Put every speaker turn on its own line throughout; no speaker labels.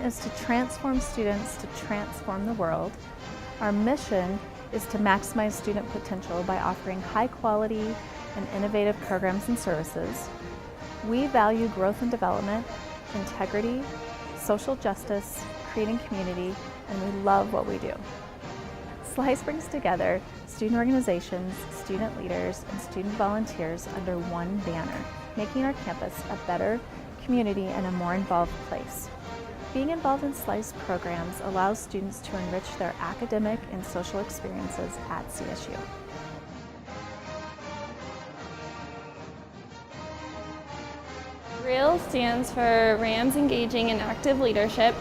is to transform students to transform the world. Our mission is to maximize student potential by offering high quality and innovative programs and services. We value growth and development, integrity, social justice, creating community, and we love what we do. SLiCE brings together student organizations, student leaders, and student volunteers under one banner, making our campus a better community and a more involved place. Being involved in SLiCE programs allows students to enrich their academic and social experiences at CSU.
REAL stands for Rams Engaging in Active Leadership.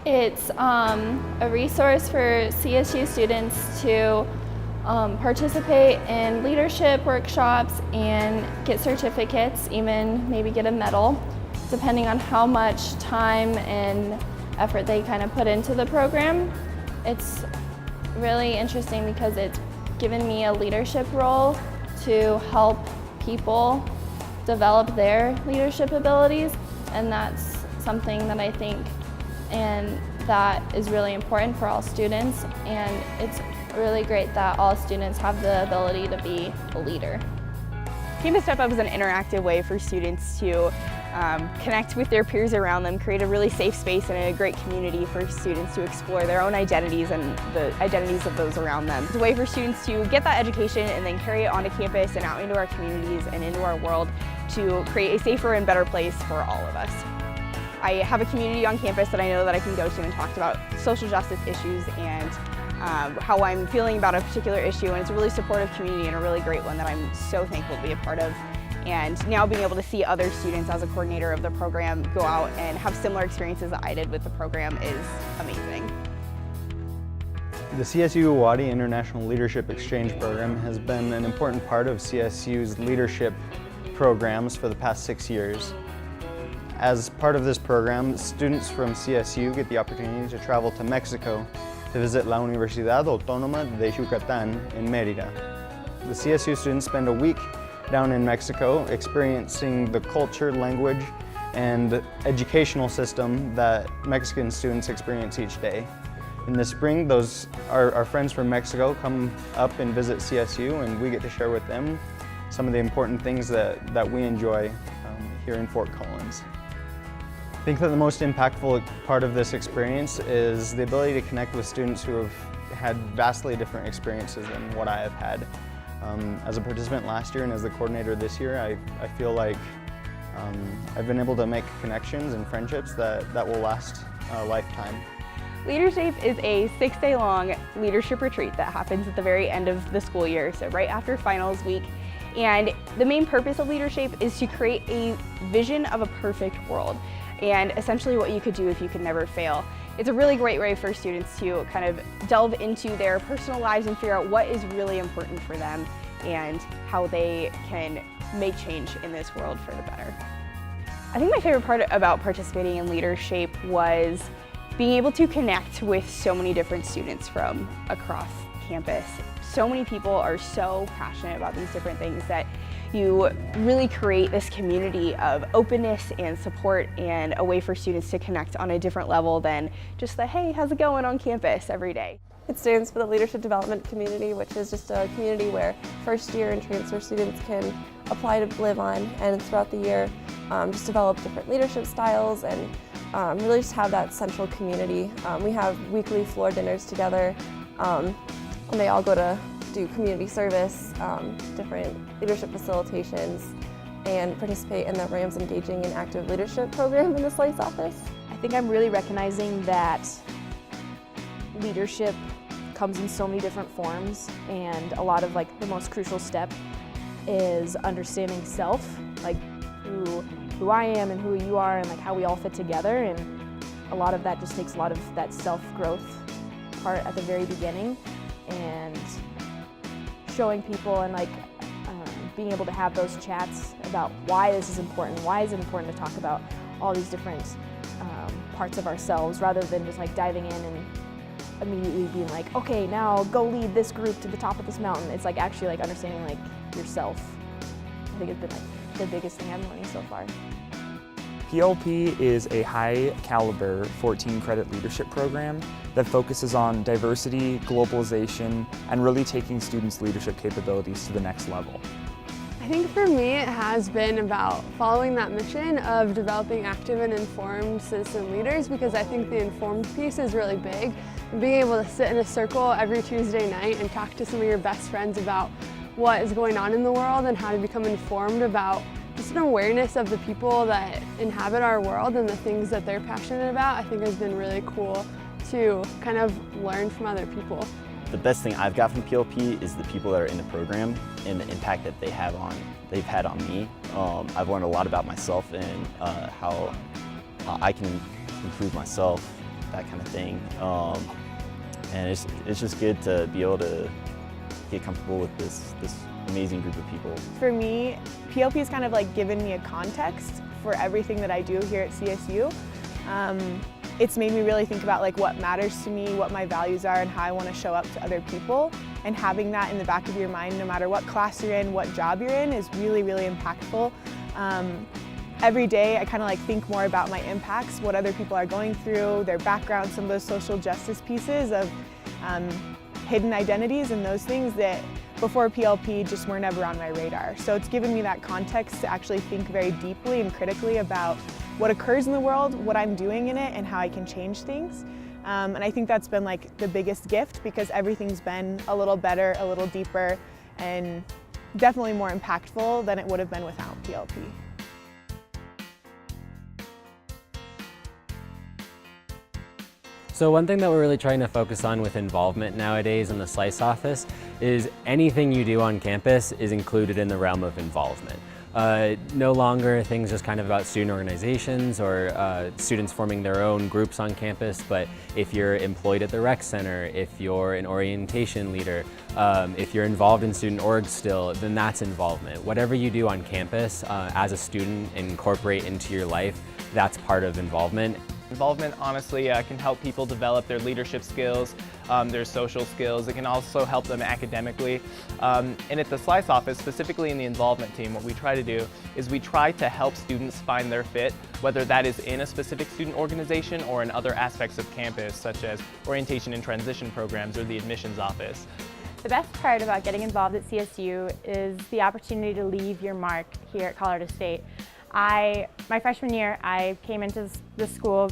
It's a resource for CSU students to participate in leadership workshops and get certificates, even maybe get a medal, depending on how much time and effort they kind of put into the program. It's really interesting because it's given me a leadership role to help people develop their leadership abilities, and that's something that I think and that is really important for all students, and it's really great that all students have the ability to be a leader.
Campus Step Up is an interactive way for students to connect with their peers around them, create a really safe space and a great community for students to explore their own identities and the identities of those around them. It's a way for students to get that education and then carry it onto campus and out into our communities and into our world to create a safer and better place for all of us. I have a community on campus that I know that I can go to and talk about social justice issues and how I'm feeling about a particular issue, and it's a really supportive community and a really great one that I'm so thankful to be a part of. And now being able to see other students as a coordinator of the program go out and have similar experiences that I did with the program is amazing.
The CSU-UADY International Leadership Exchange Program has been an important part of CSU's leadership programs for the past 6 years. As part of this program, students from CSU get the opportunity to travel to Mexico to visit La Universidad Autónoma de Yucatán in Mérida. The CSU students spend a week down in Mexico experiencing the culture, language, and educational system that Mexican students experience each day. In the spring, our friends from Mexico come up and visit CSU, and we get to share with them some of the important things that we enjoy here in Fort Collins. I think that the most impactful part of this experience is the ability to connect with students who have had vastly different experiences than what I have had. As a participant last year and as the coordinator this year, I feel like I've been able to make connections and friendships that will last a lifetime.
LeaderShape is a 6-day-long leadership retreat that happens at the very end of the school year, so right after finals week. And the main purpose of LeaderShape is to create a vision of a perfect world, and essentially what you could do if you could never fail. It's a really great way for students to kind of delve into their personal lives and figure out what is really important for them and how they can make change in this world for the better. I think my favorite part about participating in LeaderShape was being able to connect with so many different students from across campus. So many people are so passionate about these different things that you really create this community of openness and support and a way for students to connect on a different level than just the, hey, how's it going on campus every day.
It stands for the Leadership Development Community, which is just a community where first year and transfer students can apply to live on, and throughout the year just develop different leadership styles and really just have that central community. We have weekly floor dinners together, and they all go to do community service, different leadership facilitations, and participate in the Rams Engaging in Active Leadership program in the SLiCE office.
I think I'm really recognizing that leadership comes in so many different forms, and a lot of the most crucial step is understanding self, who I am and who you are, and how we all fit together, and a lot of that just takes a lot of that self-growth part at the very beginning, and showing people and being able to have those chats about why this is important, why is it important to talk about all these different parts of ourselves, rather than just diving in and immediately being okay, now go lead this group to the top of this mountain. It's actually understanding yourself. I think it's been the biggest thing I'm learning so far.
PLP is a high-caliber 14-credit leadership program that focuses on diversity, globalization, and really taking students' leadership capabilities to the next level.
I think for me it has been about following that mission of developing active and informed citizen leaders, because I think the informed piece is really big. Being able to sit in a circle every Tuesday night and talk to some of your best friends about what is going on in the world and how to become informed about just an awareness of the people that inhabit our world and the things that they're passionate about, I think has been really cool to kind of learn from other people.
The best thing I've got from PLP is the people that are in the program and the impact that they've had on me. I've learned a lot about myself and how I can improve myself, that kind of thing. And it's just good to be able to get comfortable with this amazing group of people.
For me, PLP has kind of like given me a context for everything that I do here at CSU. It's made me really think about like what matters to me, what my values are, and how I want to show up to other people. And having that in the back of your mind, no matter what class you're in, what job you're in, is really, really impactful. Every day I kind of like think more about my impacts, what other people are going through, their background, some of those social justice pieces of hidden identities and those things that before PLP just were never on my radar. So it's given me that context to actually think very deeply and critically about what occurs in the world, what I'm doing in it, and how I can change things. And I think that's been like the biggest gift, because everything's been a little better, a little deeper, and definitely more impactful than it would have been without PLP.
So one thing that we're really trying to focus on with involvement nowadays in the SLiCE office is anything you do on campus is included in the realm of involvement. No longer things just kind of about student organizations or students forming their own groups on campus, but if you're employed at the rec center, if you're an orientation leader, if you're involved in student orgs still, then that's involvement. Whatever you do on campus as a student, incorporate into your life, that's part of involvement.
Involvement honestly can help people develop their leadership skills, their social skills. It can also help them academically. And at the SLiCE office, specifically in the involvement team, what we try to do is we try to help students find their fit, whether that is in a specific student organization or in other aspects of campus, such as orientation and transition programs or the admissions office.
The best part about getting involved at CSU is the opportunity to leave your mark here at Colorado State. My freshman year, I came into the school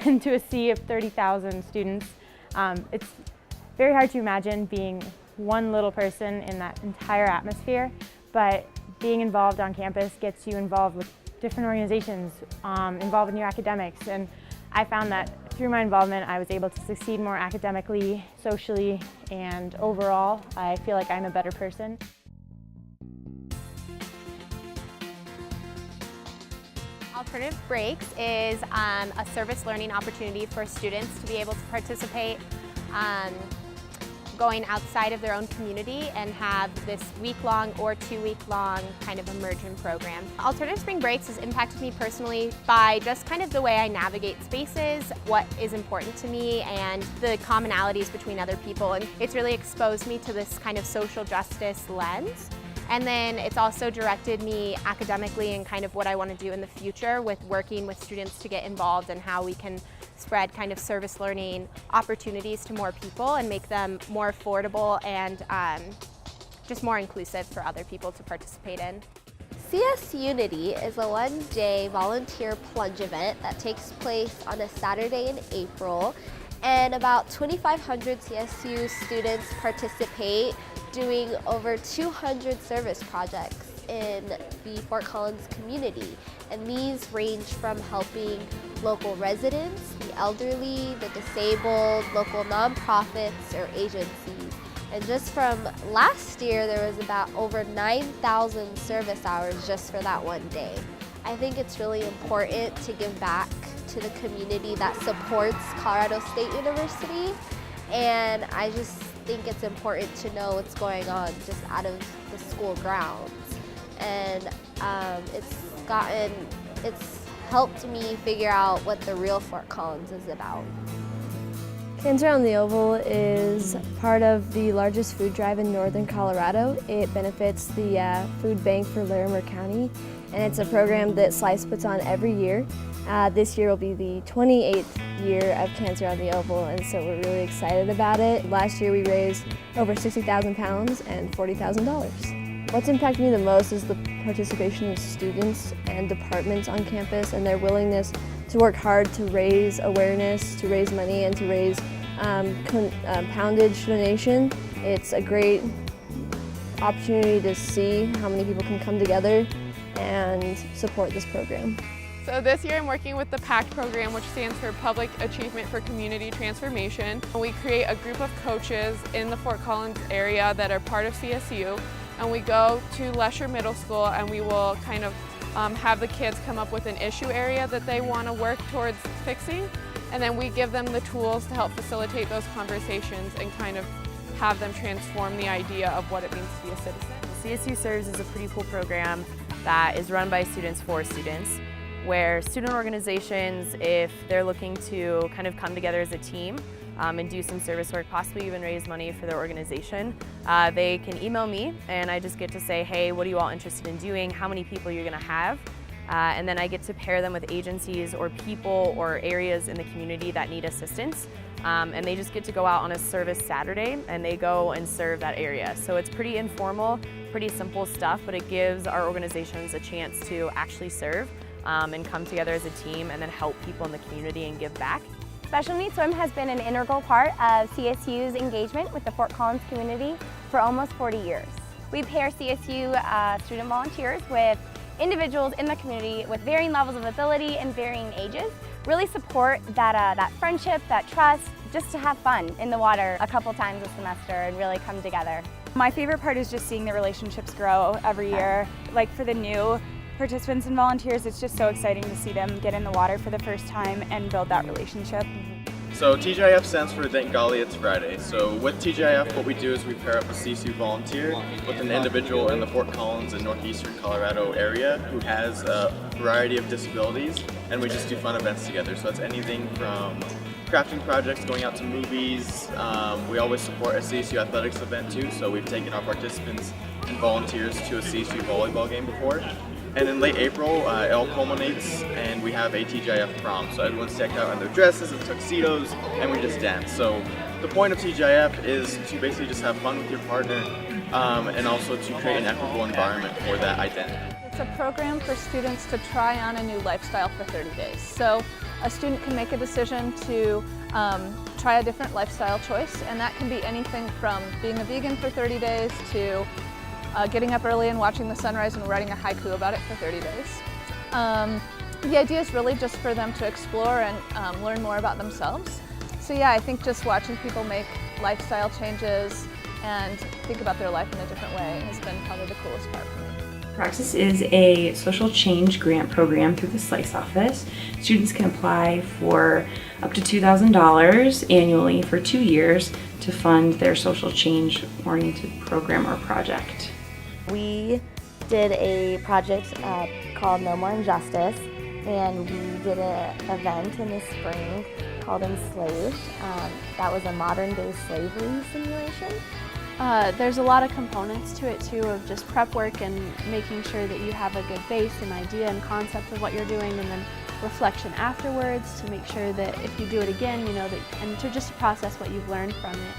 into a sea of 30,000 students. It's very hard to imagine being one little person in that entire atmosphere, but being involved on campus gets you involved with different organizations, involved in your academics, and I found that through my involvement I was able to succeed more academically, socially, and overall I feel like I'm a better person.
Alternative Breaks is a service learning opportunity for students to be able to participate going outside of their own community and have this week-long or 2-week-long kind of immersion program. Alternative Spring Breaks has impacted me personally by just kind of the way I navigate spaces, what is important to me, and the commonalities between other people. And it's really exposed me to this kind of social justice lens. And then it's also directed me academically and kind of what I want to do in the future with working with students to get involved and how we can spread kind of service learning opportunities to more people and make them more affordable and just more inclusive for other people to participate in.
CS-UADY is a one-day volunteer plunge event that takes place on a Saturday in April, and about 2,500 CSU students participate, doing over 200 service projects in the Fort Collins community. And these range from helping local residents, the elderly, the disabled, local nonprofits or agencies. And just from last year, there was about over 9,000 service hours just for that one day. I think it's really important to give back to the community that supports Colorado State University, and I just think it's important to know what's going on just out of the school grounds. And it's helped me figure out what the real Fort Collins is about.
Cancer on the Oval is part of the largest food drive in northern Colorado. It benefits the food bank for Larimer County, and it's a program that SLiCE puts on every year. This year will be the 28th year of Cancer on the Oval, and so we're really excited about it. Last year we raised over 60,000 pounds and $40,000. What's impacted me the most is the participation of students and departments on campus and their willingness to work hard to raise awareness, to raise money, and to raise poundage donation. It's a great opportunity to see how many people can come together and support this program.
So this year I'm working with the PACT program, which stands for Public Achievement for Community Transformation. We create a group of coaches in the Fort Collins area that are part of CSU, and we go to Lesher Middle School and we will kind of have the kids come up with an issue area that they want to work towards fixing, and then we give them the tools to help facilitate those conversations and kind of have them transform the idea of what it means to be a citizen.
CSU serves as a pretty cool program that is run by students for students, where student organizations, if they're looking to kind of come together as a team and do some service work, possibly even raise money for their organization, they can email me and I just get to say, hey, what are you all interested in doing? How many people you're gonna have? And then I get to pair them with agencies or people or areas in the community that need assistance. And they just get to go out on a service Saturday and they go and serve that area. So it's pretty informal, pretty simple stuff, but it gives our organizations a chance to actually serve and come together as a team and then help people in the community and give back.
Special Needs Swim has been an integral part of CSU's engagement with the Fort Collins community for almost 40 years. We pair CSU student volunteers with individuals in the community with varying levels of ability and varying ages, really support that friendship, that trust, just to have fun in the water a couple times a semester and really come together.
My favorite part is just seeing the relationships grow every year. Like for the new participants and volunteers, it's just so exciting to see them get in the water for the first time and build that relationship.
So TGIF stands for Thank Golly It's Friday. So with TGIF, what we do is we pair up a CSU volunteer with an individual in the Fort Collins and northeastern Colorado area who has a variety of disabilities, and we just do fun events together. So it's anything from crafting projects, going out to movies. We always support a CSU athletics event too, so we've taken our participants and volunteers to a CSU volleyball game before. And in late April, it all culminates and we have a TGIF prom. So everyone's decked out in their dresses and tuxedos and we just dance. So the point of TGIF is to basically just have fun with your partner and also to create an equitable environment for that identity.
It's a program for students to try on a new lifestyle for 30 days. So a student can make a decision to try a different lifestyle choice, and that can be anything from being a vegan for 30 days to getting up early and watching the sunrise and writing a haiku about it for 30 days. The idea is really just for them to explore and learn more about themselves. So yeah, I think just watching people make lifestyle changes and think about their life in a different way has been probably the coolest part for me.
Praxis is a social change grant program through the SLiCE office. Students can apply for up to $2,000 annually for 2 years to fund their social change oriented program or project.
We did a project called No More Injustice, and we did an event in the spring called Enslaved. That was a modern day slavery simulation.
There's a lot of components to it too, of just prep work and making sure that you have a good base and idea and concept of what you're doing, and then reflection afterwards to make sure that if you do it again, you know that, and to just process what you've learned from it.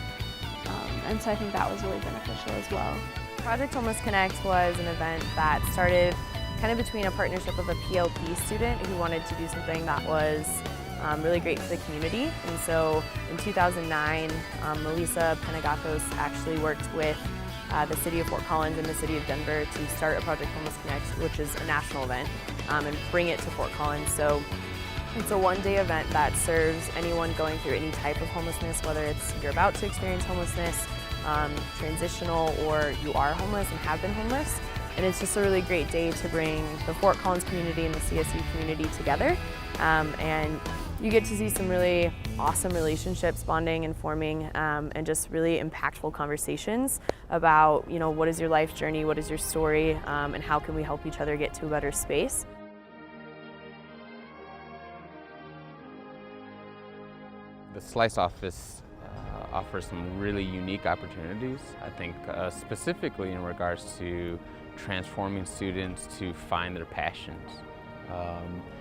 And so I think that was really beneficial as well.
Project Homeless Connect was an event that started kind of between a partnership of a PLP student who wanted to do something that was really great for the community. And so in 2009, Melissa Penagakos actually worked with the City of Fort Collins and the City of Denver to start a Project Homeless Connect, which is a national event, and bring it to Fort Collins. So it's a one-day event that serves anyone going through any type of homelessness, whether it's you're about to experience homelessness, transitional, or you are homeless and have been homeless. And it's just a really great day to bring the Fort Collins community and the CSU community together. And you get to see some really awesome relationships bonding and forming, and just really impactful conversations about, you know, what is your life journey, what is your story, and how can we help each other get to a better space.
The
The SLiCE office offers some really unique opportunities, I think specifically in regards to transforming students to find their passions.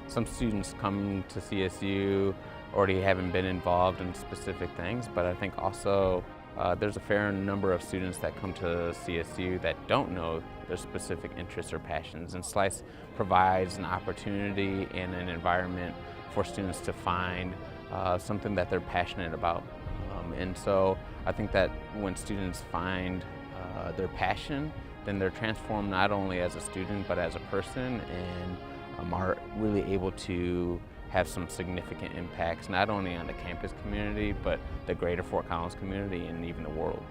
Some students come to CSU already having been involved in specific things, but I think also there's a fair number of students that come to CSU that don't know their specific interests or passions, and SLiCE provides an opportunity and an environment for students to find something that they're passionate about. And so I think that when students find their passion, then they're transformed not only as a student but as a person, and are really able to have some significant impacts not only on the campus community but the greater Fort Collins community and even the world.